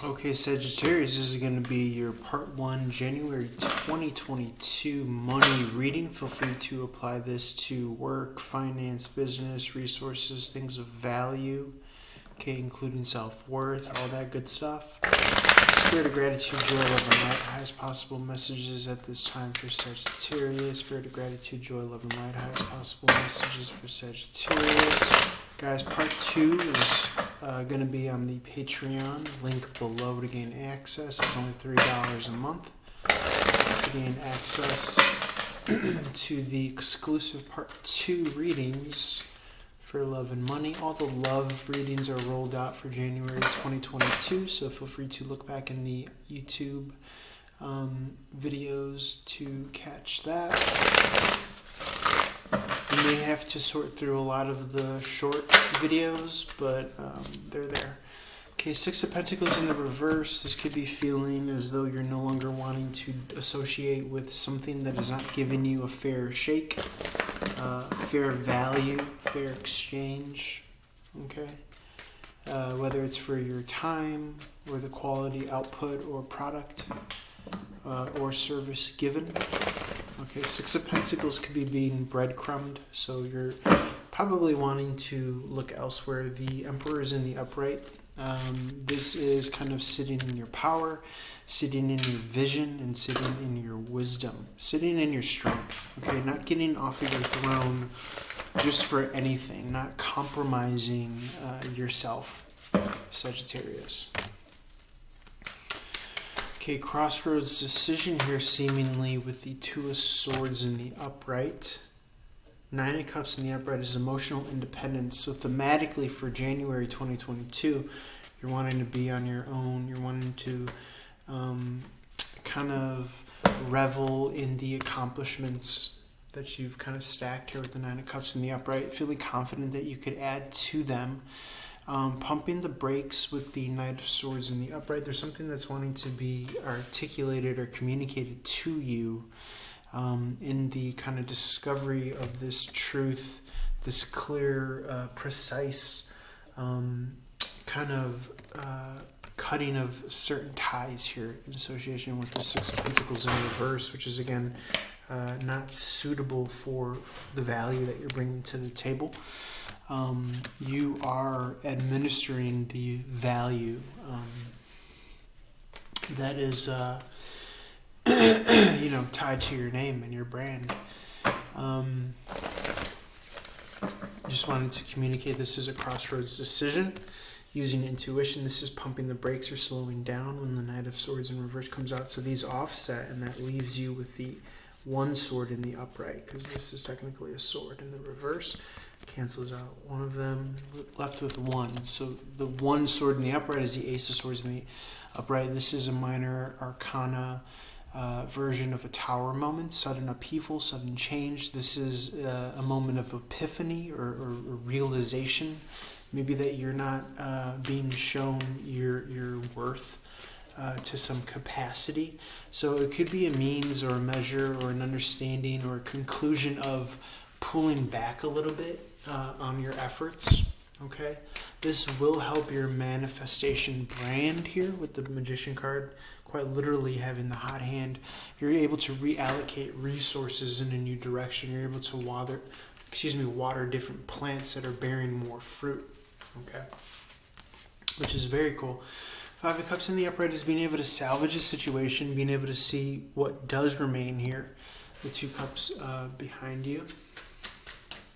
Okay, Sagittarius, this is going to be your part 1, January 2022 money reading. Feel free to apply this to work, finance, business, resources, things of value, okay, including self-worth, all that good stuff. Spirit of gratitude, joy, love, and light, highest possible messages at this time for Sagittarius. Spirit of gratitude, joy, love, and light, highest possible messages for Sagittarius. Guys, part 2 is going to be on the Patreon, link below to gain access. It's only $3 a month to gain access to the exclusive part 2 readings for love and money. All the love readings are rolled out for January 2022, so feel free to look back in the YouTube videos to catch that. You may have to sort through a lot of the short videos, but they're there. Okay, Six of Pentacles in the reverse. This could be feeling as though you're no longer wanting to associate with something that is not giving you a fair shake, fair value, fair exchange. Okay, whether it's for your time or the quality output or product or service given. Okay, Six of Pentacles could be being breadcrumbed, so you're probably wanting to look elsewhere. The Emperor is in the upright. This is kind of sitting in your power, sitting in your vision, and sitting in your wisdom, sitting in your strength. Okay, not getting off of your throne just for anything, not compromising yourself, Sagittarius. Okay, crossroads decision here seemingly with the Two of Swords in the upright. Nine of Cups in the upright is emotional independence. So thematically for January 2022, you're wanting to be on your own. You're wanting to kind of revel in the accomplishments that you've kind of stacked here with the Nine of Cups in the upright, feeling confident that you could add to them. Pumping the brakes with the Knight of Swords in the upright. There's something that's wanting to be articulated or communicated to you in the kind of discovery of this truth, this clear, precise kind of cutting of certain ties here in association with the Six of Pentacles in reverse, which is again not suitable for the value that you're bringing to the table. You are administering the value that is, tied to your name and your brand. Just wanted to communicate this is a crossroads decision using intuition. This is pumping the brakes or slowing down when the Knight of Swords in reverse comes out. So these offset, and that leaves you with the one sword in the upright, because this is technically a sword in the reverse. Cancels out one of them, left with one. So the one sword in the upright is the Ace of Swords in the upright. This is a minor arcana version of a tower moment, sudden upheaval, sudden change. This is a moment of epiphany or realization, maybe that you're not being shown your worth to some capacity. So it could be a means or a measure or an understanding or a conclusion of pulling back a little bit on your efforts. Okay, this will help your manifestation brand here with the Magician card, quite literally having the hot hand. You're able to reallocate resources in a new direction. You're able to water different plants that are bearing more fruit. Okay, which is very cool. Five of Cups in the upright is being able to salvage a situation, being able to see what does remain here. The Two Cups behind you,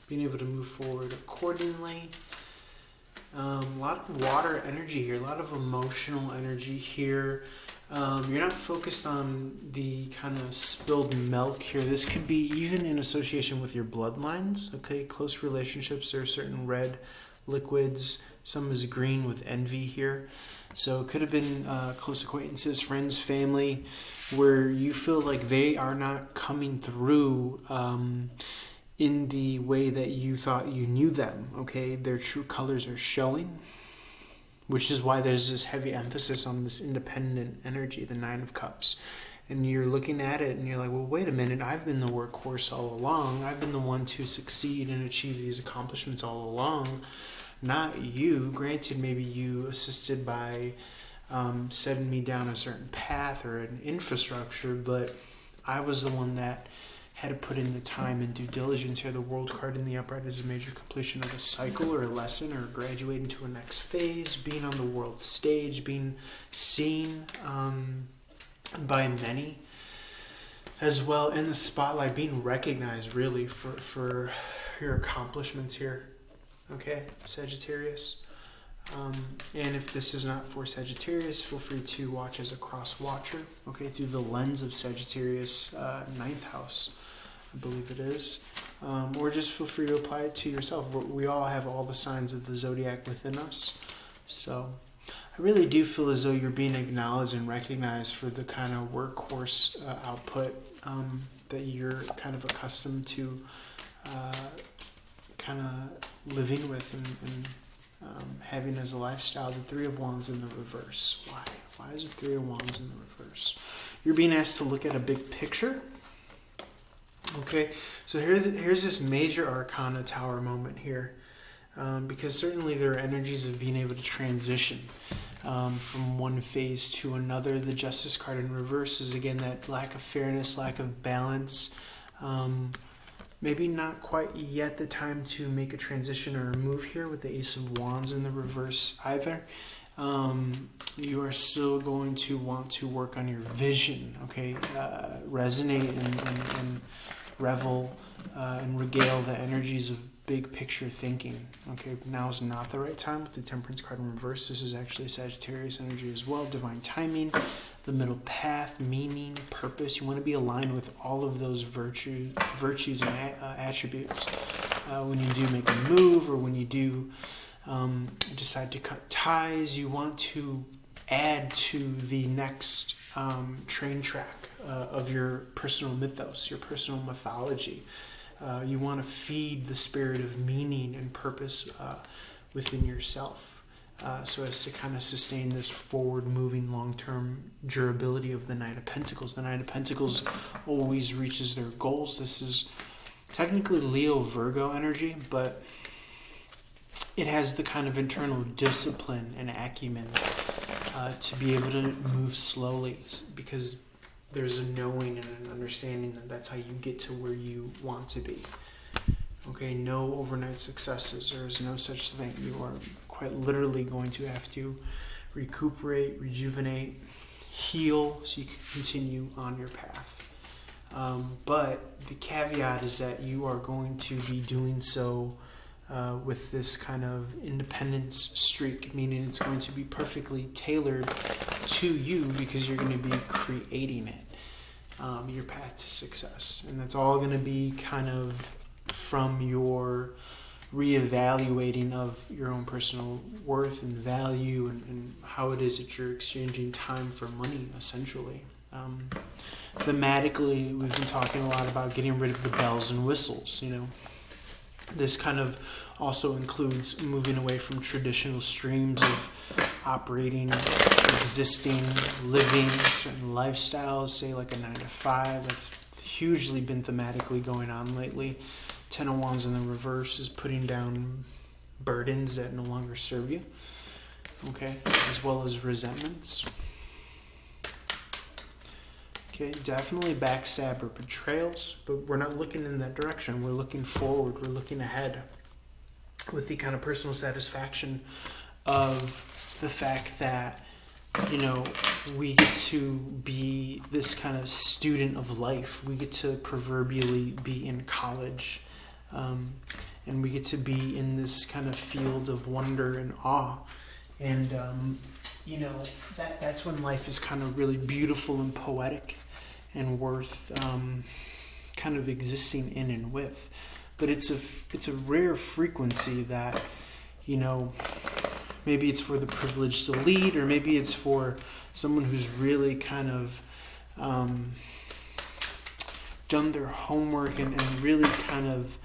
being able to move forward accordingly. A lot of water energy here, a lot of emotional energy here. You're not focused on the kind of spilled milk here. This could be even in association with your bloodlines. Okay, close relationships. There are certain red liquids. Some is green with envy here. So it could have been close acquaintances, friends, family, where you feel like they are not coming through in the way that you thought you knew them. Okay, their true colors are showing, which is why there's this heavy emphasis on this independent energy, the Nine of Cups. And you're looking at it and you're like, well, wait a minute, I've been the workhorse all along. I've been the one to succeed and achieve these accomplishments all along, not you. Granted, maybe you assisted by setting me down a certain path or an infrastructure, but I was the one that had to put in the time and due diligence here. The world card in the upright is a major completion of a cycle or a lesson or graduating to a next phase, being on the world stage, being seen by many as well in the spotlight, being recognized really for your accomplishments here. Okay, Sagittarius. And if this is not for Sagittarius, feel free to watch as a cross watcher, okay, through the lens of Sagittarius, 9th house, I believe it is. Or just feel free to apply it to yourself. We all have all the signs of the zodiac within us. So I really do feel as though you're being acknowledged and recognized for the kind of workhorse output that you're kind of accustomed to kind of living with and having as a lifestyle. The Three of Wands in the reverse. Why? Why is the Three of Wands in the reverse? You're being asked to look at a big picture. Okay, so here's this major arcana tower moment here, because certainly there are energies of being able to transition from one phase to another. The Justice card in reverse is again that lack of fairness, lack of balance. Maybe not quite yet the time to make a transition or a move here with the Ace of Wands in the reverse either. You are still going to want to work on your vision, okay? Resonate and revel and regale the energies of big picture thinking. Okay, now is not the right time with the Temperance card in reverse. This is actually a Sagittarius energy as well. Divine timing, the middle path, meaning, purpose. You want to be aligned with all of those virtues and attributes when you do make a move or when you do decide to cut ties. You want to add to the next train track of your personal mythos, your personal mythology. You want to feed the spirit of meaning and purpose within yourself, so as to kind of sustain this forward-moving, long-term durability of the Knight of Pentacles. The Knight of Pentacles always reaches their goals. This is technically Leo-Virgo energy, but it has the kind of internal discipline and acumen to be able to move slowly, because there's a knowing and an understanding that that's how you get to where you want to be. Okay, no overnight successes. There is no such thing. You are quite literally going to have to recuperate, rejuvenate, heal so you can continue on your path. But the caveat is that you are going to be doing so with this kind of independence streak, meaning it's going to be perfectly tailored to you because you're going to be creating it, your path to success. And that's all going to be kind of from your reevaluating of your own personal worth and value and how it is that you're exchanging time for money, essentially. Thematically, we've been talking a lot about getting rid of the bells and whistles, you know. This kind of also includes moving away from traditional streams of operating, existing, living certain lifestyles, say like a 9-to-5. That's hugely been thematically going on lately. Ten of Wands in the reverse is putting down burdens that no longer serve you, okay, as well as resentments. Okay, definitely backstab or betrayals, but we're not looking in that direction. We're looking forward. We're looking ahead with the kind of personal satisfaction of the fact that, you know, we get to be this kind of student of life. We get to proverbially be in college, and we get to be in this kind of field of wonder and awe. And, you know, that's when life is kind of really beautiful and poetic and worth kind of existing in and with. But it's a rare frequency that, you know, maybe it's for the privileged to lead, or maybe it's for someone who's really kind of done their homework and really kind of,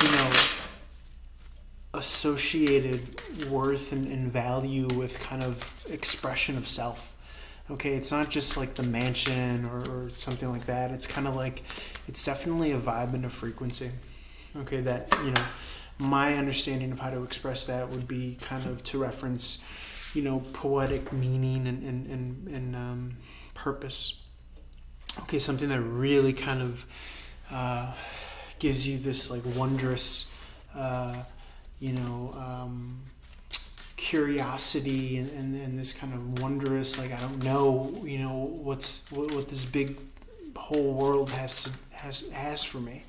you know, associated worth and value with kind of expression of self. Okay, it's not just like the mansion or something like that. It's kind of like, it's definitely a vibe and a frequency. Okay, that, you know, my understanding of how to express that would be kind of to reference, poetic meaning and purpose. Okay, something that really kind of gives you this like wondrous, curiosity and this kind of wondrous, like, I don't know, what this big whole world has for me,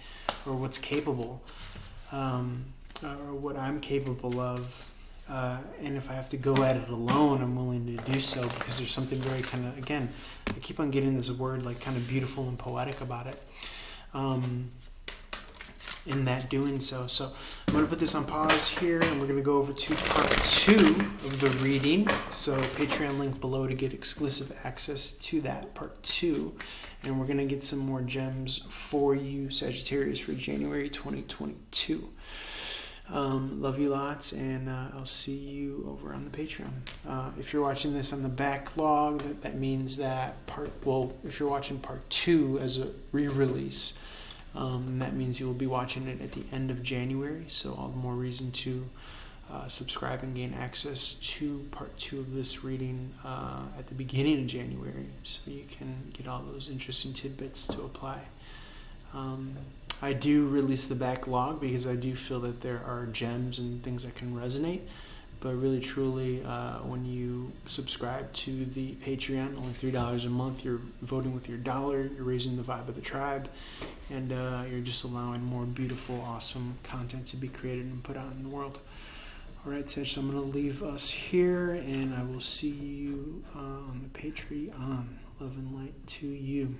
or what's capable, or what I'm capable of. And if I have to go at it alone, I'm willing to do so, because there's something very kind of, again, I keep on getting this word like kind of beautiful and poetic about it. In that doing so. So I'm going to put this on pause here, and we're going to go over to part 2 of the reading. So Patreon link below to get exclusive access to that, part 2. And we're going to get some more gems for you, Sagittarius, for January 2022. Love you lots, and I'll see you over on the Patreon. If you're watching this on the backlog, that means that if you're watching part 2 as a re-release, that means you will be watching it at the end of January, so all the more reason to subscribe and gain access to part 2 of this reading at the beginning of January, so you can get all those interesting tidbits to apply. I do release the backlog because I do feel that there are gems and things that can resonate. But really, truly, when you subscribe to the Patreon, only $3 a month, you're voting with your dollar, you're raising the vibe of the tribe, and you're just allowing more beautiful, awesome content to be created and put out in the world. All right, Sage, so I'm going to leave us here, and I will see you on the Patreon. Love and light to you.